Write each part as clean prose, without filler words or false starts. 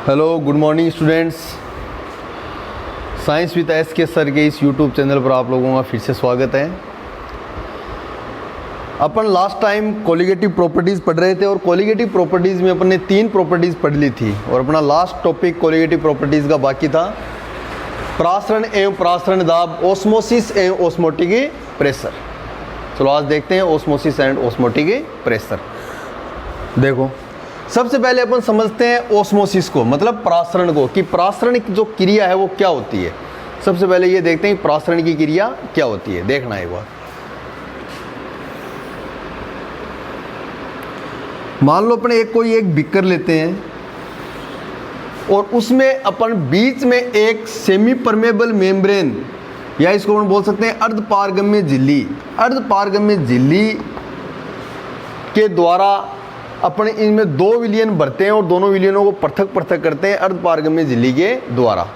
Hello good morning students. Science with S के sir के इस यूट्यूब चैनल पर आप लोगों का फिर से स्वागत है। अपन लास्ट टाइम कोलिगेटिव प्रॉपर्टीज़ पढ़ रहे थे और कोलिगेटिव प्रॉपर्टीज़ में अपन ने 3 प्रॉपर्टीज़ पढ़ ली थी और अपना लास्ट टॉपिक कोलिगेटिव प्रॉपर्टीज़ का बाकी था, प्रासरण एवं प्रासरण दाब, ओस्मोसिस एवं ओस्मोटिक प्रेशर। चलो आज देखते हैं ओस्मोसिस एंड ओस्मोटिक प्रेशर। देखो सबसे पहले अपन समझते हैं ओस्मोसिस को, मतलब प्रासरण को, कि प्रासरण की जो क्रिया है वो क्या होती है। सबसे पहले ये देखते हैं कि प्रासरण की क्रिया क्या होती है, देखना एक बार। मान लो अपने कोई एक बीकर लेते हैं और उसमें अपन बीच में एक सेमी परमेबल मेम्ब्रेन या इसको अपन बोल सकते हैं अर्धपारगम्य झिल्ली, अर्धपारगम्य झिल्ली के द्वारा अपन इनमें 2 विलयन भरते हैं और दोनों विलयनों को पृथक पृथक करते हैं अर्धपारगम्य झिल्ली के द्वारा।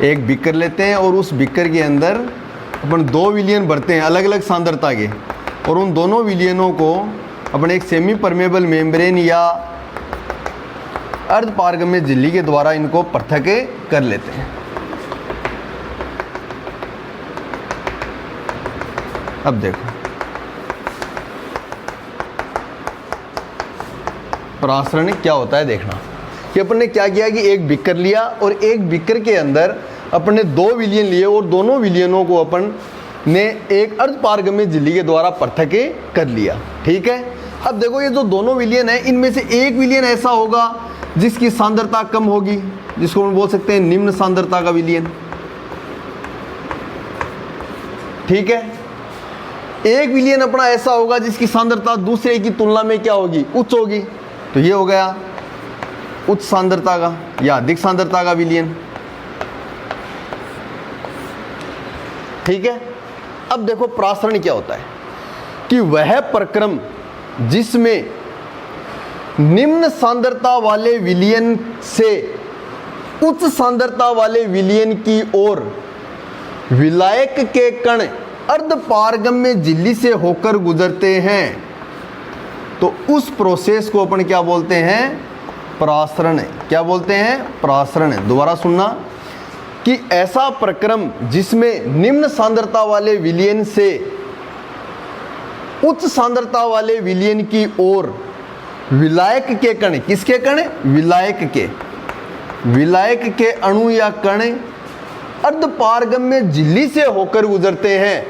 एक बीकर लेते हैं और उस बीकर के अंदर अपन 2 विलयन भरते हैं अलग अलग सांद्रता के, और उन दोनों विलयनों को अपन एक सेमी परमेबल मेम्ब्रेन या अर्धपारगम्य झिल्ली के द्वारा इनको पृथक कर लेते हैं। अब देखो प्रासरण क्या होता है, देखना कि अपन ने क्या किया कि एक बीकर लिया और एक बीकर के अंदर अपन ने 2 विलयन लिए और दोनों विलयनों को अपन ने एक अर्धपारगम्य झिल्ली के द्वारा पृथक कर लिया। ठीक है, अब देखो ये जो दोनों विलयन है इनमें से एक विलयन ऐसा होगा जिसकी सांद्रता कम होगी, जिसको हम बोल सकते हैं निम्न सांद्रता का विलयन। ठीक है, एक विलयन अपना ऐसा होगा जिसकी सांद्रता दूसरे की तुलना में क्या होगी, उच्च होगी, तो ये हो गया उच्च सांद्रता का या अधिक सांद्रता का विलयन। ठीक है, अब देखो प्रासरण क्या होता है कि वह प्रक्रम जिसमें निम्न सांद्रता वाले विलयन से उच्च सांद्रता वाले विलयन की ओर विलायक के कण अर्धपारगम्य झिल्ली से होकर गुजरते हैं, तो उस प्रोसेस को अपन क्या बोलते हैं, प्रासरण। क्या बोलते हैं, प्रासरण। दोबारा सुनना कि ऐसा प्रक्रम जिसमें निम्न सांद्रता वाले विलयन से उच्च सांद्रता वाले विलयन की ओर विलायक के कण, किसके कण, विलायक के अणु या कण अर्धपारगम्य झिल्ली से होकर गुजरते हैं,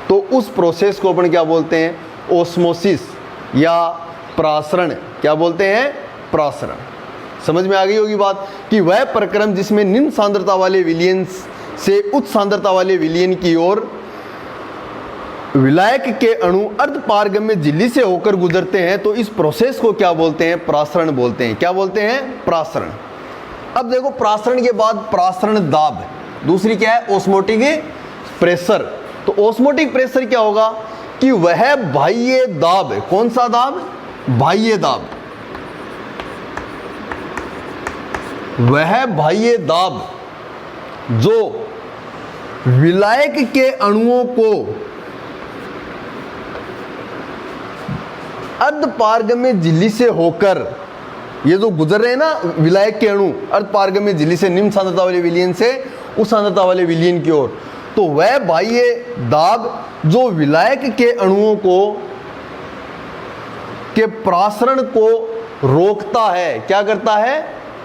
तो उस प्रोसेस को अपन क्या बोलते हैं, ओस्मोसिस या प्रासरण। क्या बोलते हैं, प्रासरण। समझ में आ गई होगी बात कि वह प्रक्रम जिसमें निम्न सांद्रता वाले विलयन से उच्च सांद्रता वाले विलयन की ओर विलायक के अणु अर्धपारगम्य झिल्ली से होकर गुजरते हैं, तो इस प्रोसेस को क्या बोलते हैं, प्रासरण बोलते हैं। क्या बोलते हैं, प्रासरण। अब देखो प्रासरण के बाद प्रासरण दाब, दूसरी क्या है, ओस्मोटिक प्रेशर। तो ओस्मोटिक प्रेशर क्या होगा कि वह बाह्य दाब, कौन सा दाब, बाह्य दाब, वह बाह्य दाब जो विलायक के अणुओं को अर्धपारगम्य झिल्ली से होकर, ये जो गुजर रहे हैं ना विलायक के अणु अर्धपारगम्य झिल्ली से निम्न सांद्रता वाले विलयन से उस सांद्रता वाले विलयन की ओर, तो वह बाह्य दाब जो विलायक के अणुओं को के प्रासरण को रोकता है, क्या करता है,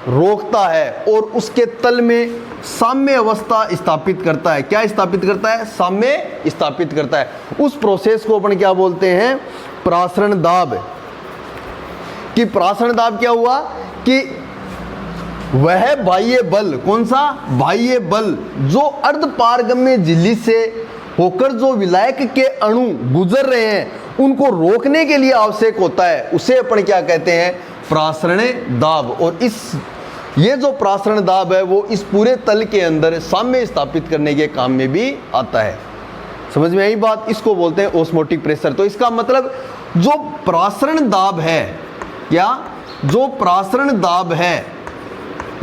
रोकता है, और उसके तल में साम्य अवस्था स्थापित करता है। क्या स्थापित करता है, साम्य स्थापित करता है। उस प्रोसेस को अपन क्या बोलते हैं, प्रासरण दाब। कि प्रासरण दाब क्या हुआ कि वह बाह्य बल, कौन सा, बाह्य बल जो अर्धपारगम्य झिल्ली से होकर जो विलायक के अणु गुजर रहे हैं उनको रोकने के लिए आवश्यक होता है, उसे अपन क्या कहते हैं, प्रासरण दाब। और ये जो प्रासरण दाब है वो इस पूरे तल के अंदर साम्य स्थापित करने के काम में भी आता है। समझ में आई बात, इसको बोलते हैं ओस्मोटिक प्रेशर। तो इसका मतलब जो प्रासरण दाब है, क्या, जो प्रासरण दाब है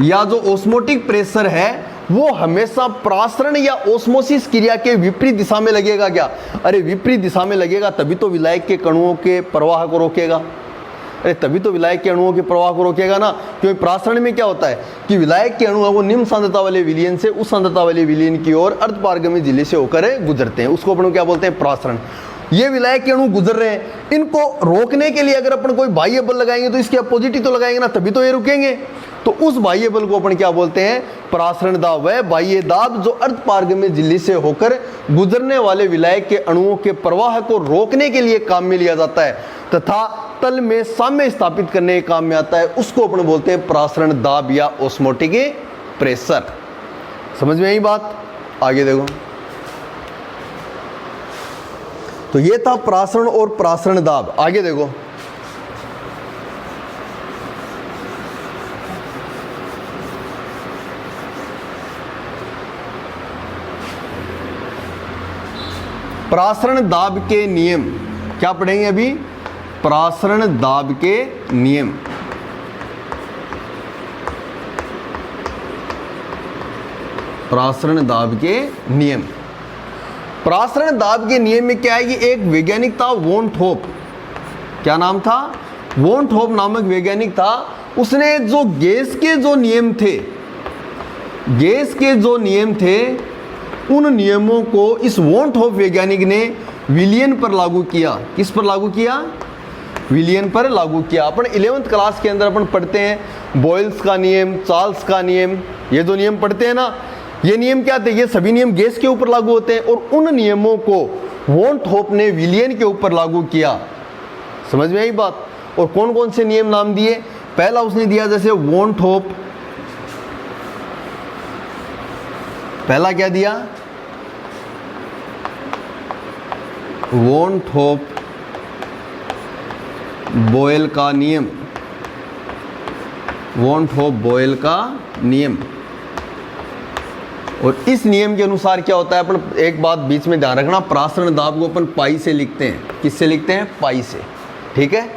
या जो ओस्मोटिक प्रेशर है वो हमेशा प्रासरण या ओस्मोसिस क्रिया के विपरीत दिशा में लगेगा। क्या, अरे विपरीत दिशा में लगेगा तभी तो विलायक के कणुओं के प्रवाह को रोकेगा। अरे तभी तो विलायक के अणुओं के प्रवाह को रोकेगा ना, क्योंकि प्रासरण में क्या होता है कि विलायक के अणु है वो निम्न सांद्रता वाले विलयन से उस सांद्रता वाले विलयन की ओर अर्धपारगम्य झिल्ली से होकर गुजरते हैं, उसको अपन क्या बोलते हैं, प्रासरण। ये विलायक के अणु गुजर रहे हैं, इनको रोकने के लिए अगर अपन कोई बाह्य बल लगाएंगे तो इसके अपोजिट ही तो लगाएंगे ना, तभी तो ये रुकेंगे। तो उस बाह्य बल को अपन क्या बोलते हैं, प्रासरण दाब। वह बाह्य दाब जो अर्धपारगम्य झिल्ली से होकर गुजरने वाले विलायक के अणुओं के प्रवाह को रोकने के लिए काम में लिया जाता है तथा तल में साम्य स्थापित करने के काम में आता है, उसको अपन बोलते हैं प्रासरण दाब या ऑस्मोटिक प्रेशर। समझ में आई बात? आगे देखो, तो ये था प्रासरण और प्रासरण दाब। आगे देखो, प्रासरण दाब के नियम क्या पढ़ेंगे अभी, प्रासरण दाब के नियम। प्रासरण दाब के नियम, प्रासरण दाब के नियम में क्या है कि एक वैज्ञानिक था वॉन थोप, क्या नाम था, वॉन थोप नामक वैज्ञानिक था। उसने जो गैस के जो नियम थे, गैस के जो नियम थे उन नियमों को इस वॉन थोप वैज्ञानिक ने विलियन पर लागू किया। किस पर लागू किया, विलियन पर लागू किया। अपन 11th क्लास के अंदर अपन पढ़ते हैं बॉयल्स का नियम, चार्ल्स का नियम, ये जो नियम पढ़ते हैं ना, ये नियम क्या थे, ये सभी नियम गैस के ऊपर लागू होते हैं और उन नियमों को वॉन थोप ने विलियन के ऊपर लागू किया। समझ में आई बात? और कौन कौन से नियम नाम दिए, पहला उसने दिया जैसे वॉन थोप, पहला क्या दिया, वॉन थोप बॉयल का नियम, वॉन थोप बॉयल का नियम। और इस नियम के अनुसार क्या होता है, अपन एक बात बीच में ध्यान रखना, प्रासरण दाब को अपन पाई से लिखते हैं। किससे लिखते हैं, पाई से, ठीक है।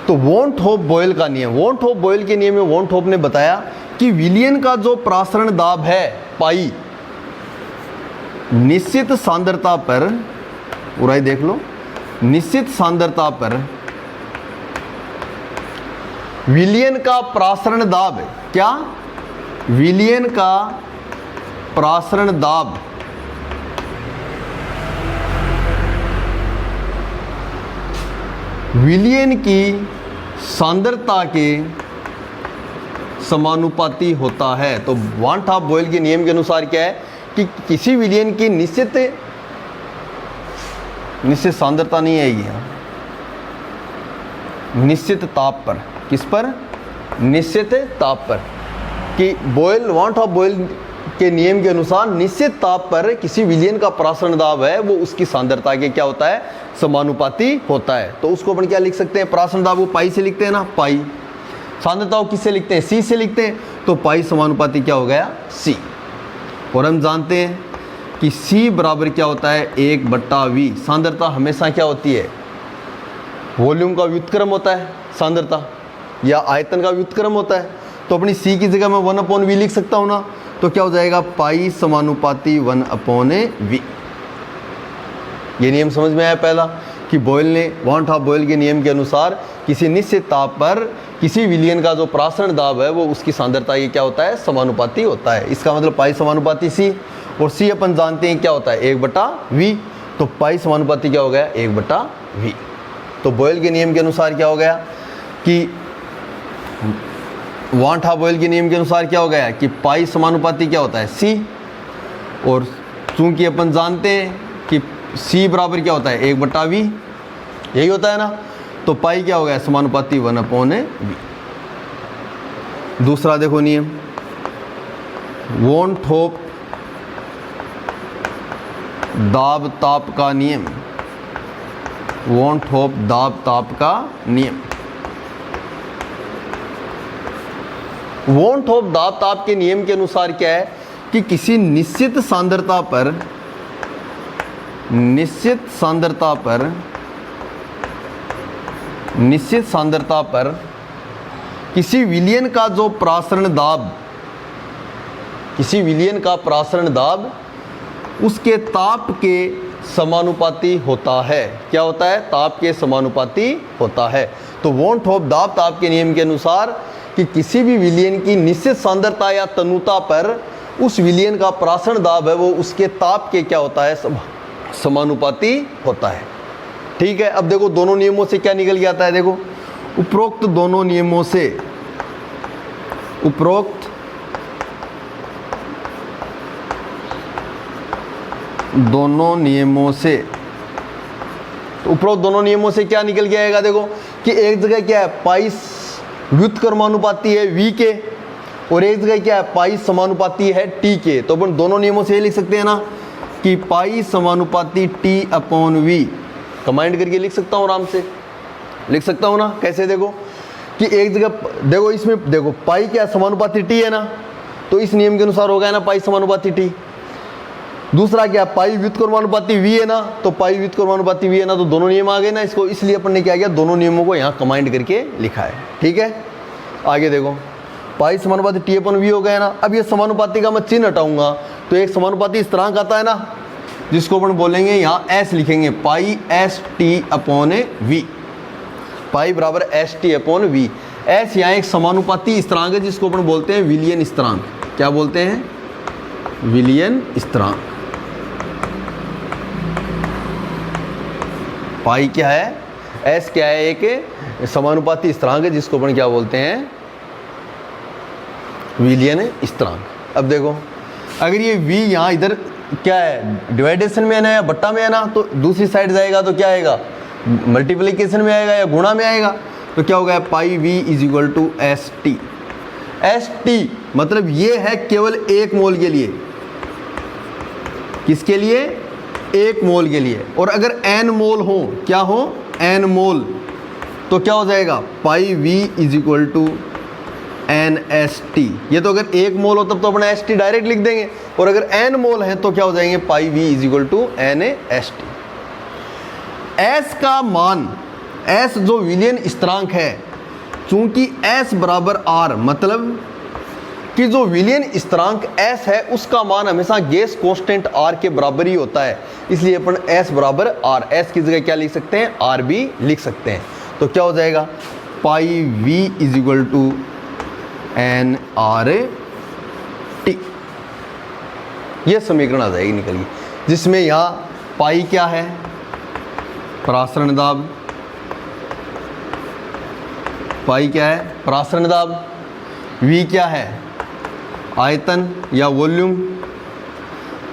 तो वॉन थोप बॉयल का नियम, वॉन थोप बॉयल के नियम में वॉन थोप ने बताया कि विलियन का जो प्रासरण दाब है पाई, निश्चित सांद्रता पर, पूरा देख लो, निश्चित सांद्रता पर विलियन का प्रासरण दाब, क्या, विलियन का प्रासरण दाब विलियन की सांद्रता के समानुपाती होता है। तो वॉन थोप बॉयल के नियम के अनुसार क्या है कि किसी विलियन की निश्चित सांद्रता नहीं आएगी, निश्चित ताप पर, किस पर, निश्चित ताप पर, कि बॉयल, वॉन थोप बॉयल के नियम के अनुसार निश्चित ताप पर किसी विलियन का प्रासरण दाब है वो उसकी सांद्रता के क्या होता है, समानुपाती होता है। तो उसको अपन क्या लिख सकते हैं, प्रासरण दाब को पाई से लिखते हैं ना, पाई। सांद्रता को किससे लिखते हैं, सी से लिखते हैं, तो पाई समानुपाती क्या हो गया, सी। और हम जानते हैं कि C बराबर क्या होता है, 1/V। सांद्रता हमेशा क्या होती है, वॉल्यूम का व्युत्क्रम होता है, सांद्रता या आयतन का व्युत्क्रम होता है। तो अपनी C की जगह मैं 1/V लिख सकता हूँ ना, तो क्या हो जाएगा, पाई समानुपाती 1/V। ये नियम समझ में आया पहला, कि बॉयल ने वॉन थोप बॉयल के नियम के अनुसार किसी निश्चित ताप पर किसी विलियन का जो प्रासरण दाब है वो उसकी सांद्रता ये क्या होता है, समानुपाती होता है। इसका मतलब पाई समानुपाती C, और C अपन जानते हैं क्या होता है, 1/V। तो पाई समानुपाती क्या हो गया, 1/V। तो बॉयल के नियम के अनुसार क्या हो गया कि वॉन थोप बॉयल के नियम के अनुसार क्या हो गया कि पाई समानुपाती क्या होता है, C। और चूंकि अपन जानते हैं कि C बराबर क्या होता है, 1/V, यही होता है ना, तो पाई क्या हो गया, समानुपाती 1/V। दूसरा देखो नियम, वॉन थोप दाब ताप का नियम, वॉन थोप दाब ताप का नियम। वॉन थोप दाब ताप के नियम के अनुसार क्या है कि किसी निश्चित सांद्रता पर, निश्चित सांद्रता पर किसी विलियन का जो प्रासरण दाब, किसी विलियन का प्रासरण दाब उसके ताप के समानुपाती होता है। क्या होता है, ताप के समानुपाती होता है। तो वॉन्ट ऑफ दाब ताप के नियम के अनुसार कि किसी भी विलयन की निश्चित सांद्रता या तनुता पर उस विलयन का प्रासरण दाब है वो उसके ताप के क्या होता है, समानुपाती होता है। ठीक है, अब देखो दोनों नियमों से क्या निकल के आता है, देखो उपरोक्त दोनों नियमों से, उपरोक्त दोनों नियमों से, तो उपरोक्त दोनों नियमों से क्या निकल के आएगा, देखो कि एक जगह क्या है पाई व्युत्क्रमानुपाती है v के, और एक जगह क्या है पाई समानुपाती है t के। तो अपन दोनों नियमों से ये लिख सकते हैं ना कि पाई समानुपाती t अपॉन v, कमांड करके लिख सकता हूँ, आराम से लिख सकता हूँ ना। कैसे, देखो कि एक जगह देखो इसमें देखो पाई क्या समानुपाती t है ना, तो इस नियम के अनुसार होगा ना पाई समानुपाती t। दूसरा क्या पाई व्युत्क्रमानुपाती v है ना, तो पाई व्युत्क्रमानुपाती v है ना, तो दोनों नियम आ गए ना इसको, इसलिए अपन ने क्या किया दोनों नियमों को यहाँ कमांड करके लिखा है। ठीक है, आगे देखो पाई समानुपाती t अपन v हो गया ना। अब ये समानुपाती का मैं चिन्ह हटाऊंगा तो एक समानुपाती स्थिरांक आता है ना, जिसको अपन बोलेंगे यहाँ s लिखेंगे, पाई एस टी अपॉन v, पाई बराबर S T upon v। s यहाँ एक समानुपाती स्थिरांक है जिसको अपन बोलते हैं विलियन स्थिरांक। क्या बोलते हैं, विलियन स्थिरांक। पाई क्या है, s क्या है, एक समानुपाती स्थिरांक है जिसको अपन क्या बोलते हैं, विलियन स्थिरांक। अब देखो अगर ये v यहाँ इधर क्या है डिवाइडेशन में है ना या बट्टा में है ना, तो दूसरी साइड जाएगा तो क्या आएगा, मल्टीप्लिकेशन में आएगा या गुणा में आएगा। तो क्या होगा, P v is equal to S T. S T मतलब ये है केवल एक मोल के लिए, किसके लिए, एक मोल के लिए। और अगर n मोल हो, क्या हो, n मोल, तो क्या हो जाएगा, P v is equal to N S T. ये तो अगर एक मोल हो तब तो अपना एस टी डायरेक्ट लिख देंगे, और अगर n मोल है तो क्या हो जाएंगे, P v is equal to N S T. s का मान, s जो विलियन स्थिरांक है, चूंकि s बराबर r, मतलब कि जो विलियन स्थिरांक s है उसका मान हमेशा गेस कांस्टेंट r के बराबर ही होता है, इसलिए अपन s बराबर r, s की जगह क्या लिख सकते हैं, r भी लिख सकते हैं। तो क्या हो जाएगा, P v is equal to N R T. यह समीकरण आ जाएगी निकल गई, जिसमें यहाँ पाई क्या है, प्रासरण दाब, पाई क्या है, प्रासरण दाब, v क्या है, आयतन या वॉल्यूम,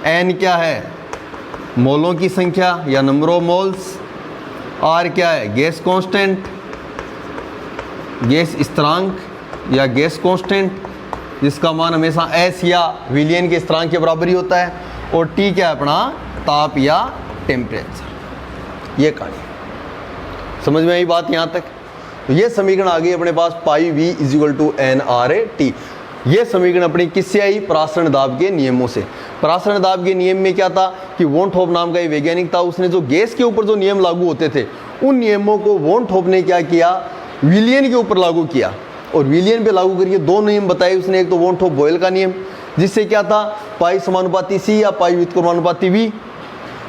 n क्या है, मोलों की संख्या या नंबर ऑफ मोल्स, r क्या है, गैस कांस्टेंट, गैस स्थिरांक या गैस कांस्टेंट, जिसका मान हमेशा s या विलियन के स्थिरांक के बराबर ही होता है, और t क्या है अपना ताप या टेम्परेचर। ये कहानी समझ में आई बात यहाँ तक। तो ये समीकरण आ गई अपने पास, P v is equal to N R T. ये समीकरण अपनी किससे आई, प्रासरण दाब के नियमों से। प्रासरण दाब के नियम में क्या था कि वॉन होप नाम का एक वैज्ञानिक था, उसने जो गैस के ऊपर जो नियम लागू होते थे उन नियमों को वॉन होप ने क्या किया, विलियन के ऊपर लागू किया, और विलियन पे लागू करके दो नियम बताए उसने। एक तो वॉन होप बॉयल का नियम, जिससे क्या था पाई समानुपाती सी या पाई व्युत्क्रमानुपाती v।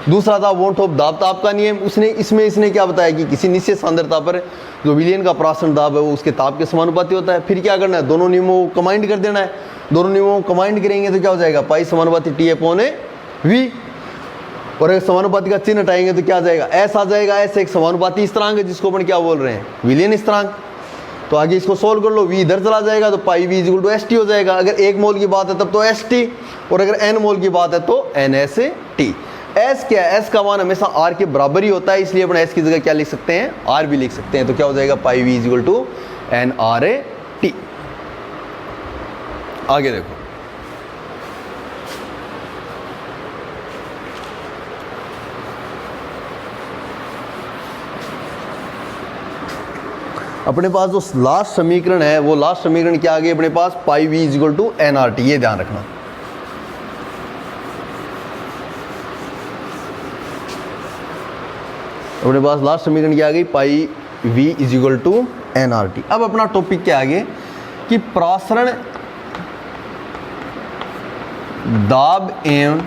दूसरा था वॉन होप दाब ताप का नियम, इसने क्या बताया कि किसी निश्चित सांद्रता पर जो विलियन का प्रासरण दाब है वो उसके ताप के समानुपाती होता है। फिर क्या करना है, दोनों नियमों को कमांड कर देना है। दोनों नियमों को कमांड करेंगे तो क्या हो जाएगा, पाई समानुपाती टी अपॉन v, और अगर समानुपाती का चिन्ह हटाएंगे तो क्या आ जाएगा, s आ जाएगा। s एक समानुपाती स्थिरांक है जिसको अपन क्या बोल रहे हैं, विलियन स्थिरांक। तो आगे इसको सोल्व कर लो, v इधर चला जाएगा तो P v is equal to S T हो जाएगा। अगर एक मोल की बात है तब तो एस टी, और अगर n मोल की बात है तो एन एस टी। s क्या है, s का मान हमेशा r के बराबर ही होता है, इसलिए अपन s की जगह क्या लिख सकते हैं, r भी लिख सकते हैं। तो क्या हो जाएगा, P v is equal to N R T. आगे देखो, अपने पास जो लास्ट समीकरण है, वो लास्ट समीकरण क्या आ गई अपने पास, P v is equal to N R T. ये ध्यान रखना, अपने पास लास्ट समीकरण क्या आ गई, P v is equal to N R T. अब अपना टॉपिक क्या आगे कि प्रासरण दाब एवं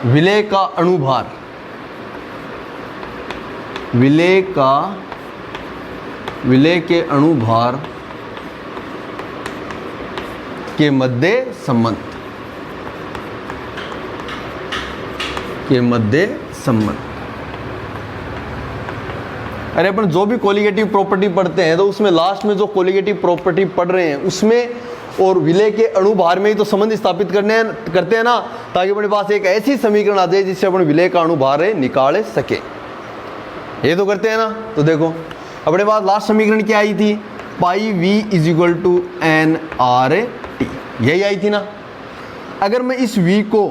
विलेय का अणुभार, विलेय का विलेय के अणुभार के मध्य संबंध अरे अपन जो भी कोलिगेटिव प्रॉपर्टी पढ़ते हैं तो उसमें लास्ट में जो कोलिगेटिव प्रॉपर्टी पढ़ रहे हैं उसमें और विलेय के अणुभार में ही तो संबंध स्थापित करते हैं ना, ताकि अपने पास एक ऐसी समीकरण आ जाए जिससे अपन विलेय का अणुभार निकाल सके। ये तो करते हैं ना। तो देखो अपने पास लास्ट समीकरण क्या आई थी, P V is equal to N R T, यही आई थी ना। अगर मैं इस v को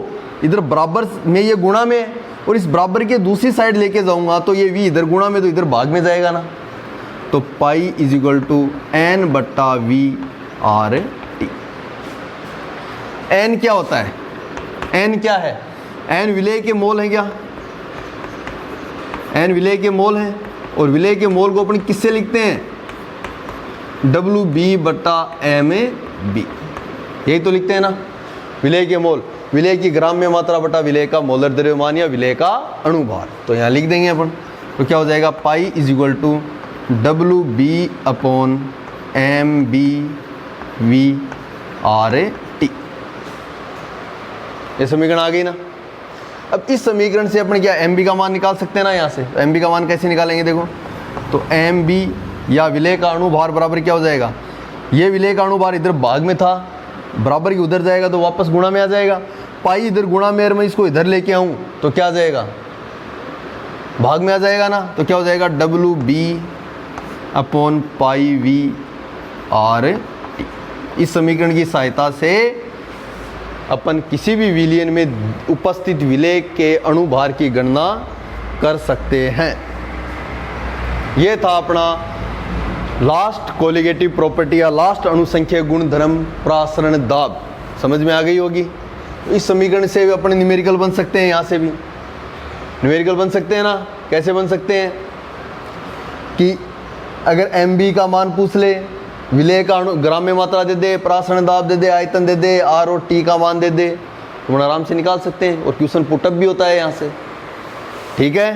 इधर बराबर में ये गुणा में और इस बराबर के दूसरी साइड लेके जाऊंगा तो ये v इधर गुणा में तो इधर भाग में जाएगा ना। तो P is equal to N बट्टा वी आर टी। एन क्या होता है, एन क्या है, एन विलेय के मोल है क्या, एन विलेय के मोल है। और विलेय के मोल को अपन किससे लिखते हैं, डब्ल्यू बी बट्टा एम ए बी, यही तो लिखते हैं ना विलेय के मोल, विलेय की ग्राम्य मात्रा बटा विलेय का मोलर द्रव्यमान या विलेय का अणुभार। तो यहाँ लिख देंगे अपन। तो क्या हो जाएगा, P is equal to W B upon M B V R T. ये समीकरण आ गई ना। अब इस समीकरण से अपन क्या एम बी का मान निकाल सकते हैं ना। यहाँ से एम बी का मान कैसे निकालेंगे, देखो तो एम बी या विलेय का अणुभार बराबर क्या हो जाएगा, ये विलेय का अणुभार इधर भाग में था, बराबर की उधर जाएगा तो वापस गुणा में आ जाएगा। पाई इधर गुणा में, मैं इसको इधर लेके आऊँ तो क्या आ जाएगा, भाग में आ जाएगा ना। तो क्या हो जाएगा, W B upon P V R T. इस समीकरण की सहायता से अपन किसी भी विलयन में उपस्थित विलेय के अणुभार की गणना कर सकते हैं। यह था अपना लास्ट कोलिगेटिव प्रॉपर्टी या लास्ट अणुसंख्यक गुणधर्म प्रासरण दाब। समझ में आ गई होगी। इस समीकरण से भी अपने न्यूमेरिकल बन सकते हैं, यहाँ से भी न्यूमेरिकल बन सकते हैं ना। कैसे बन सकते हैं कि अगर एम बी का मान पूछ ले, विलेय का अणु ग्राम्य मात्रा दे दे, प्रासरण दाब दे दे, आयतन दे दे, आर और टी का मान दे दे, तो हम आराम से निकाल सकते हैं। और क्वेश्चन पुटअप भी होता है यहाँ से, ठीक है।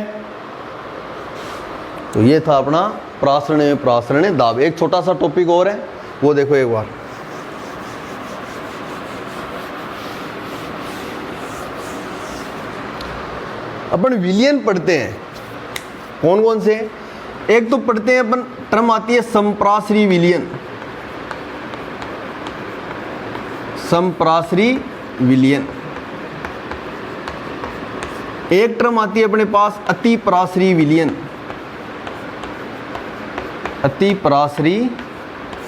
तो ये था अपना प्रासरण दाब। एक छोटा सा टॉपिक और है, वो देखो एक बार। अपन विलयन पढ़ते हैं, कौन कौन से, एक तो पढ़ते हैं अपन, टर्म आती है संप्रासरी विलयन, संप्रासरी विलयन। एक टर्म आती है अपने पास अतिप्रासरी विलयन, अतिप्रासरी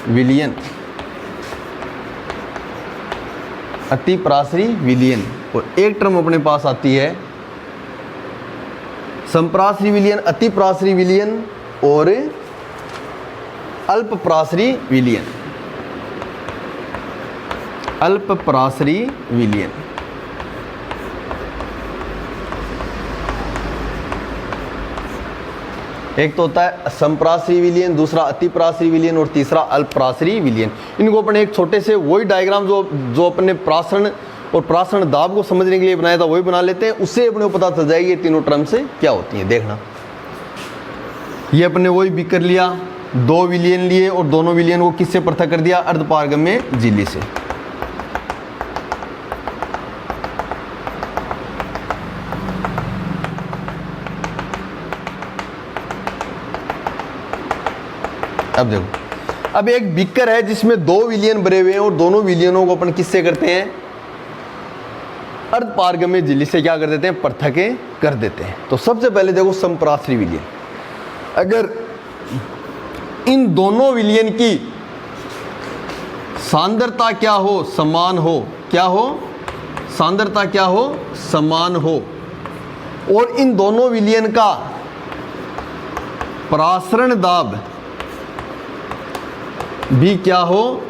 विलयन, अतिप्रासरी विलयन। और एक टर्म अपने पास आती है संप्रासरी विलयन, अतिप्रासरी विलयन और अल्पप्रासरी विलयन, अल्पप्रासरी विलयन। एक तो होता है संप्रासरी विलयन, दूसरा अतिप्रासरी विलयन और तीसरा अल्पप्रासरी विलयन। इनको अपन एक छोटे से वही डायग्राम जो अपने प्रासरण और प्रासरण दाब को समझने के लिए बनाया था वही बना लेते हैं। उससे अपने को पता चल जाएगी ये तीनों टर्म से क्या होती हैं। देखना, ये अपने वही भी कर लिया, दो विलयन लिए और दोनों विलयन को किससे पृथक कर दिया, अर्धपारगम्य झिल्ली से। अब देखो, अब एक बीकर है जिसमें दो विलयन भरे हुए हैं और दोनों विलयनों को अपन किससे करते हैं, अर्धपारगम्य झिल्ली से क्या कर देते हैं, पृथक कर देते हैं। तो सबसे पहले देखो संप्रासरी विलयन, अगर इन दोनों विलयन की सांद्रता क्या हो, समान हो, क्या हो, सांद्रता क्या हो, समान हो, और इन दोनों विलयन का प्रासरण दाब भी क्या हो,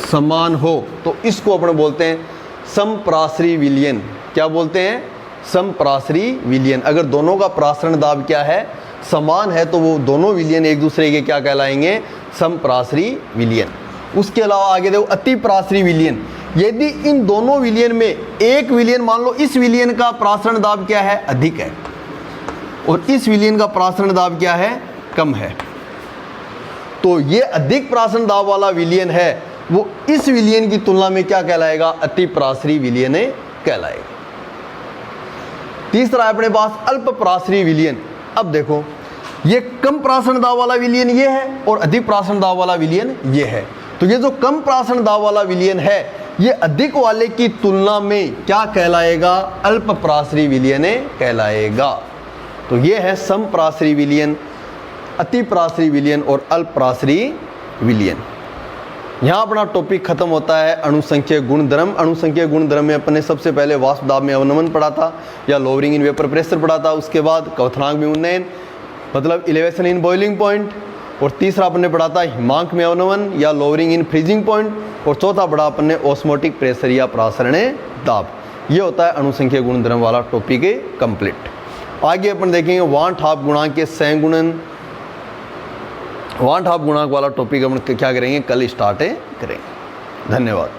समान हो, तो इसको अपन बोलते हैं समप्रासरी विलयन। क्या बोलते हैं, समप्रासरी विलयन। अगर दोनों का प्रासरण दाब क्या है, समान है, तो वो दोनों विलयन एक दूसरे के क्या कहलाएंगे, समप्रासरी विलयन। उसके अलावा आगे देखो अतिप्रासरी विलयन। यदि इन दोनों विलयन में एक विलयन, मान लो इस विलयन का प्रासरण दाब क्या है, अधिक है, और इस विलयन का प्रासरण दाब क्या है, कम है, तो ये अधिक प्राशन दाब वाला विलयन है, वो इस विलयन की तुलना में क्या कहलाएगा? अति प्रासरी विलयन कहलाएगा। तीसरा है अपने पास अल्प प्रासरी विलयन। अब देखो, ये कम प्राशन दाब वाला विलयन ये है और अधिक प्राशन दाब वाला विलयन ये है। तो ये जो कम प्राशन दाब वाला विलयन है, ये अधिक वाले की तुलना में क्या कहलाएगा? अल्प प्रासरी विलयन कहलाएगा। तो ये है सम प्रासरी विलयन, अति प्रासरी विलयन और अल्प प्रासरी विलयन। यहाँ अपना टॉपिक खत्म होता है अणुसंख्यक गुणधर्म। अणुसंख्यक गुणधर्म में अपने सबसे पहले वाष्प दाब में अवनमन पढ़ा था या लोअरिंग इन वेपर प्रेशर पढ़ा था। उसके बाद क्वथनांक में उन्नयन मतलब इलेवेशन इन बॉइलिंग पॉइंट, और तीसरा अपन ने पढ़ा था हिमांक में अवनमन या लोअरिंग इन फ्रीजिंग पॉइंट, और चौथा पढ़ा अपन ने ऑस्मोटिक प्रेशर या प्रासरण दाब। ये होता है अणुसंख्यक गुणधर्म वाला टॉपिक कंप्लीट। आगे अपन देखेंगे वांट हाफ गुणांक के सहगुणन, वांट हाफ गुणांक वाला टॉपिक अपन क्या करेंगे? कल स्टार्ट करेंगे। धन्यवाद।